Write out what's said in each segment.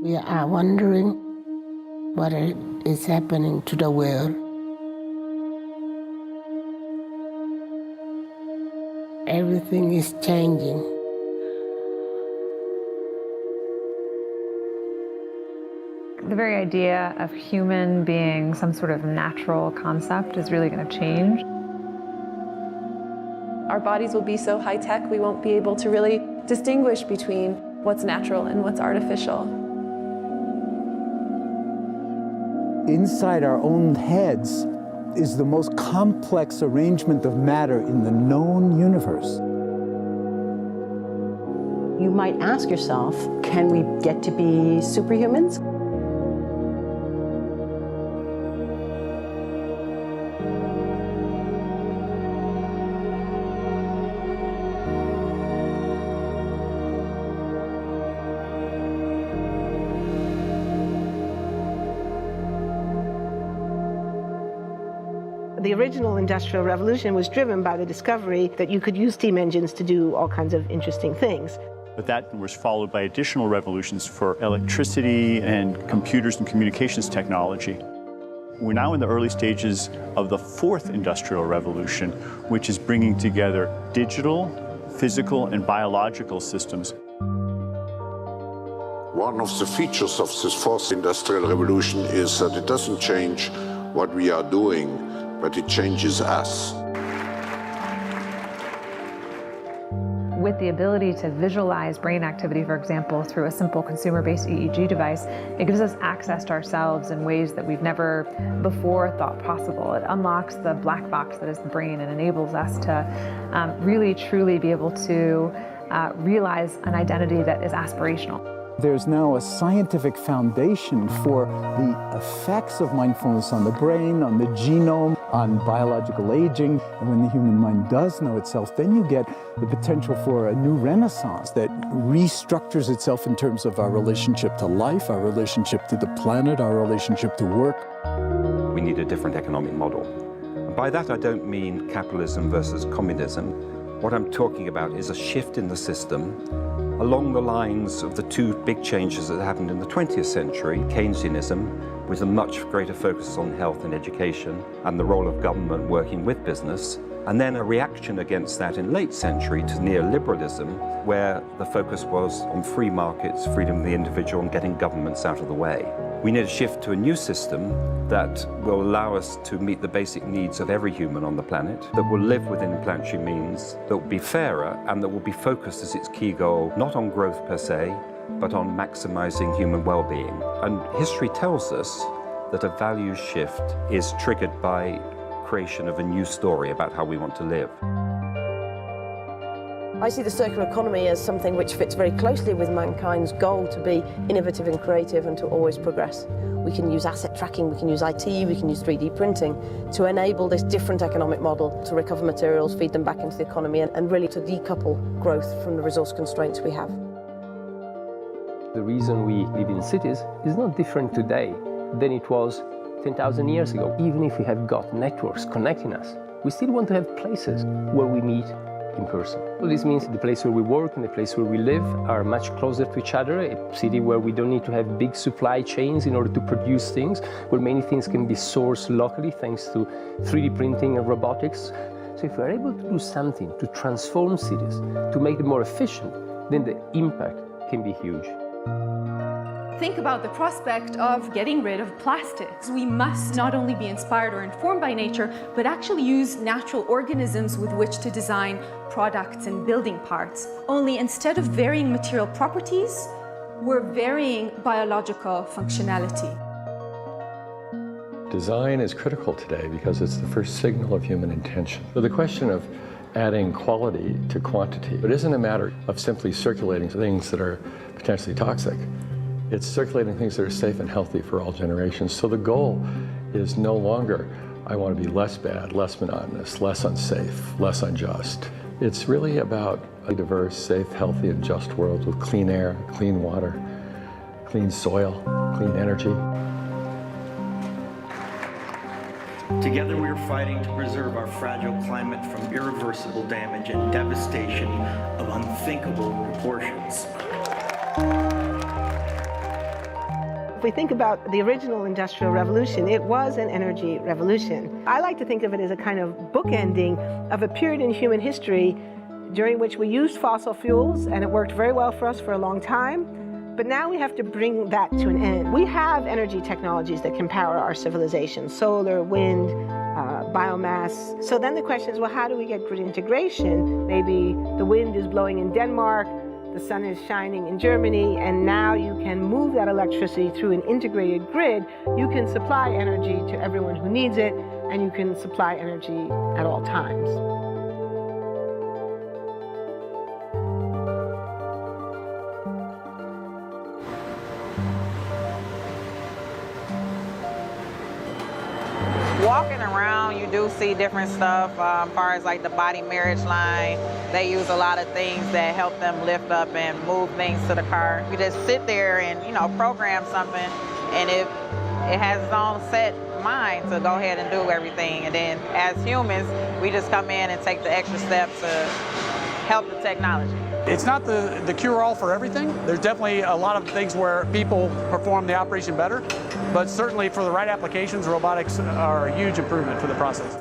We are wondering what is happening to the world. Everything is changing. The very idea of human being some sort of natural concept is really going to change. Our bodies will be so high-tech, we won't be able to really distinguish between what's natural and what's artificial. Inside our own heads is the most complex arrangement of matter in the known universe. You might ask yourself, can we get to be superhumans? The original Industrial Revolution was driven by the discovery that you could use steam engines to do all kinds of interesting things. But that was followed by additional revolutions for electricity and computers and communications technology. We're now in the early stages of the fourth industrial revolution, which is bringing together digital, physical, and biological systems. One of the features of this fourth industrial revolution is that it doesn't change what we are doing, but it changes us. With the ability to visualize brain activity, for example, through a simple consumer-based EEG device, it gives us access to ourselves in ways that we've never before thought possible. It unlocks the black box that is the brain and enables us to really, truly be able to realize an identity that is aspirational. There's now a scientific foundation for the effects of mindfulness on the brain, on the genome, on biological aging. And when the human mind does know itself, then you get the potential for a new renaissance that restructures itself in terms of our relationship to life, our relationship to the planet, our relationship to work. We need a different economic model. And by that, I don't mean capitalism versus communism. What I'm talking about is a shift in the system along the lines of the two big changes that happened in the 20th century, Keynesianism, with a much greater focus on health and education and the role of government working with business, and then a reaction against that in late century to neoliberalism, where the focus was on free markets, freedom of the individual, and getting governments out of the way. We need a shift to a new system that will allow us to meet the basic needs of every human on the planet, that will live within planetary means, that will be fairer, and that will be focused as its key goal, not on growth per se, but on maximizing human well-being. And history tells us that a values shift is triggered by creation of a new story about how we want to live. I see the circular economy as something which fits very closely with mankind's goal to be innovative and creative and to always progress. We can use asset tracking, we can use IT, we can use 3D printing to enable this different economic model to recover materials, feed them back into the economy, and really to decouple growth from the resource constraints we have. The reason we live in cities is not different today than it was 10,000 years ago. Even if we have got networks connecting us, we still want to have places where we meet in person. So this means the place where we work and the place where we live are much closer to each other, a city where we don't need to have big supply chains in order to produce things, where many things can be sourced locally thanks to 3D printing and robotics. So if we're able to do something to transform cities, to make them more efficient, then the impact can be huge. Think about the prospect of getting rid of plastics. We must not only be inspired or informed by nature, but actually use natural organisms with which to design products and building parts. Only instead of varying material properties, we're varying biological functionality. Design is critical today because it's the first signal of human intention. So the question of adding quality to quantity, it isn't a matter of simply circulating things that are potentially toxic. It's circulating things that are safe and healthy for all generations. So the goal is no longer, I want to be less bad, less monotonous, less unsafe, less unjust. It's really about a diverse, safe, healthy, and just world with clean air, clean water, clean soil, clean energy. Together we are fighting to preserve our fragile climate from irreversible damage and devastation of unthinkable proportions. we think about the original Industrial Revolution, it was an energy revolution. I like to think of it as a kind of bookending of a period in human history during which we used fossil fuels, and it worked very well for us for a long time. But now we have to bring that to an end. We have energy technologies that can power our civilization: solar, wind, biomass. So then the question is, well, how do we get grid integration? Maybe the wind is blowing in Denmark, the sun is shining in Germany, and now you can move that electricity through an integrated grid. You can supply energy to everyone who needs it, and you can supply energy at all times. Walking around, you do see different stuff as far as like the body marriage line. They use a lot of things that help them lift up and move things to the car. You just sit there and, you know, program something, and it has its own set mind to go ahead and do everything. And then as humans, we just come in and take the extra steps to help the technology. It's not the cure-all for everything. There's definitely a lot of things where people perform the operation better, but certainly for the right applications, robotics are a huge improvement for the process.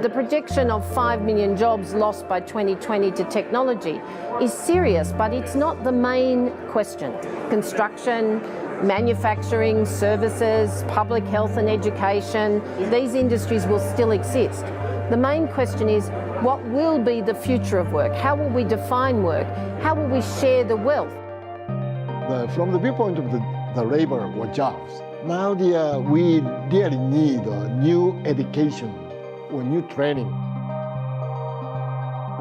The prediction of 5 million jobs lost by 2020 to technology is serious, but it's not the main question. Construction, manufacturing, services, public health and education, these industries will still exist. The main question is, what will be the future of work? How will we define work? How will we share the wealth? From the viewpoint of the labor or jobs, now we really need new education or new training.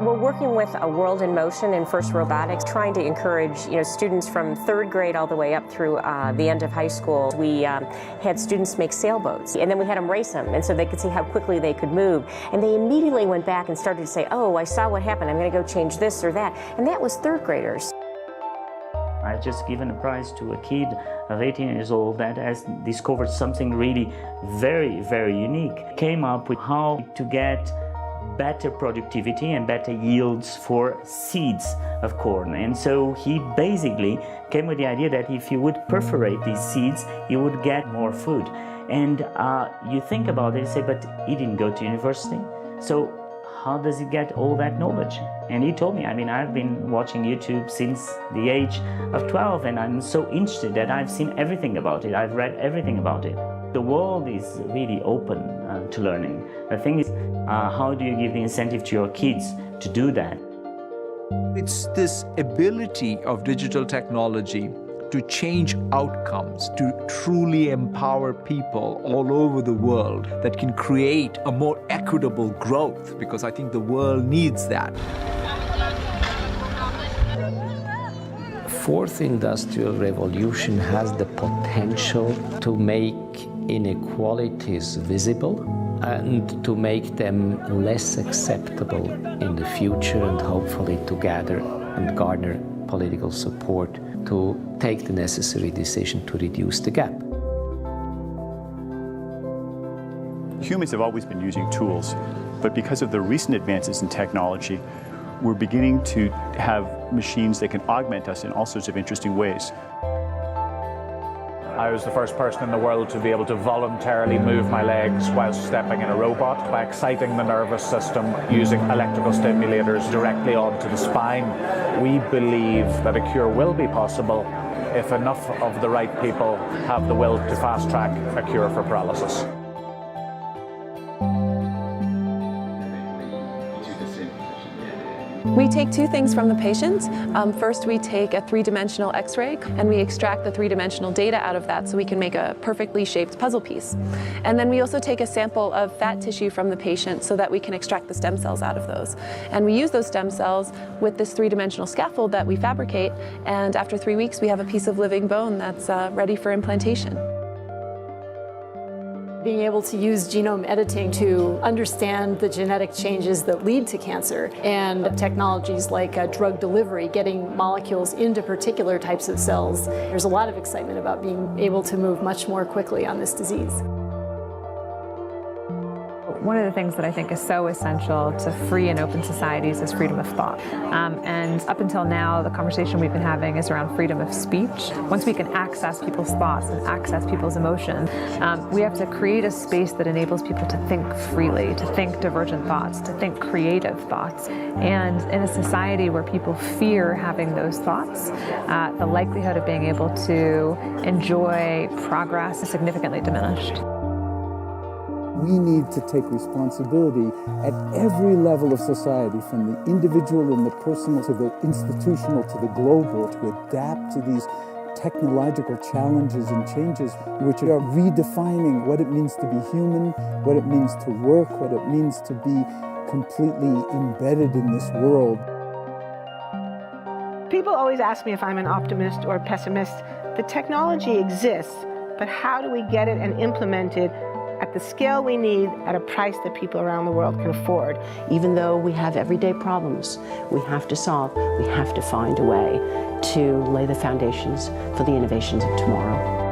We're working with a World in Motion in FIRST Robotics, trying to encourage students from 3rd grade all the way up through the end of high school. We had students make sailboats, and then we had them race them, and so they could see how quickly they could move. And they immediately went back and started to say, oh, I saw what happened, I'm going to go change this or that. And that was 3rd graders. I just given a prize to a kid of 18 years old that has discovered something really very, very unique. Came up with how to get better productivity and better yields for seeds of corn. And so he basically came with the idea that if you would perforate these seeds, you would get more food. And you think about it and say, but he didn't go to university. So how does he get all that knowledge? And he told me, I've been watching YouTube since the age of 12, and I'm so interested that I've seen everything about it. I've read everything about it. The world is really open to learning. The thing is, how do you give the incentive to your kids to do that? It's this ability of digital technology to change outcomes, to truly empower people all over the world that can create a more equitable growth, because I think the world needs that. Fourth Industrial Revolution has the potential to make inequalities visible and to make them less acceptable in the future, and hopefully to gather and garner political support to take the necessary decision to reduce the gap. Humans have always been using tools, but because of the recent advances in technology, we're beginning to have machines that can augment us in all sorts of interesting ways. I was the first person in the world to be able to voluntarily move my legs while stepping in a robot by exciting the nervous system using electrical stimulators directly onto the spine. We believe that a cure will be possible if enough of the right people have the will to fast-track a cure for paralysis. We take two things from the patient. First, we take a 3-dimensional X-ray, and we extract the 3-dimensional data out of that so we can make a perfectly shaped puzzle piece. And then we also take a sample of fat tissue from the patient so that we can extract the stem cells out of those. And we use those stem cells with this 3-dimensional scaffold that we fabricate, and after 3 weeks, we have a piece of living bone that's ready for implantation. Being able to use genome editing to understand the genetic changes that lead to cancer, and technologies like drug delivery, getting molecules into particular types of cells. There's a lot of excitement about being able to move much more quickly on this disease. One of the things that I think is so essential to free and open societies is freedom of thought. And up until now, the conversation we've been having is around freedom of speech. Once we can access people's thoughts and access people's emotions, we have to create a space that enables people to think freely, to think divergent thoughts, to think creative thoughts. And in a society where people fear having those thoughts, the likelihood of being able to enjoy progress is significantly diminished. We need to take responsibility at every level of society, from the individual and the personal to the institutional to the global, to adapt to these technological challenges and changes which are redefining what it means to be human, what it means to work, what it means to be completely embedded in this world. People always ask me if I'm an optimist or a pessimist. The technology exists, but how do we get it and implement it at the scale we need at a price that people around the world can afford? Even though we have everyday problems we have to solve, we have to find a way to lay the foundations for the innovations of tomorrow.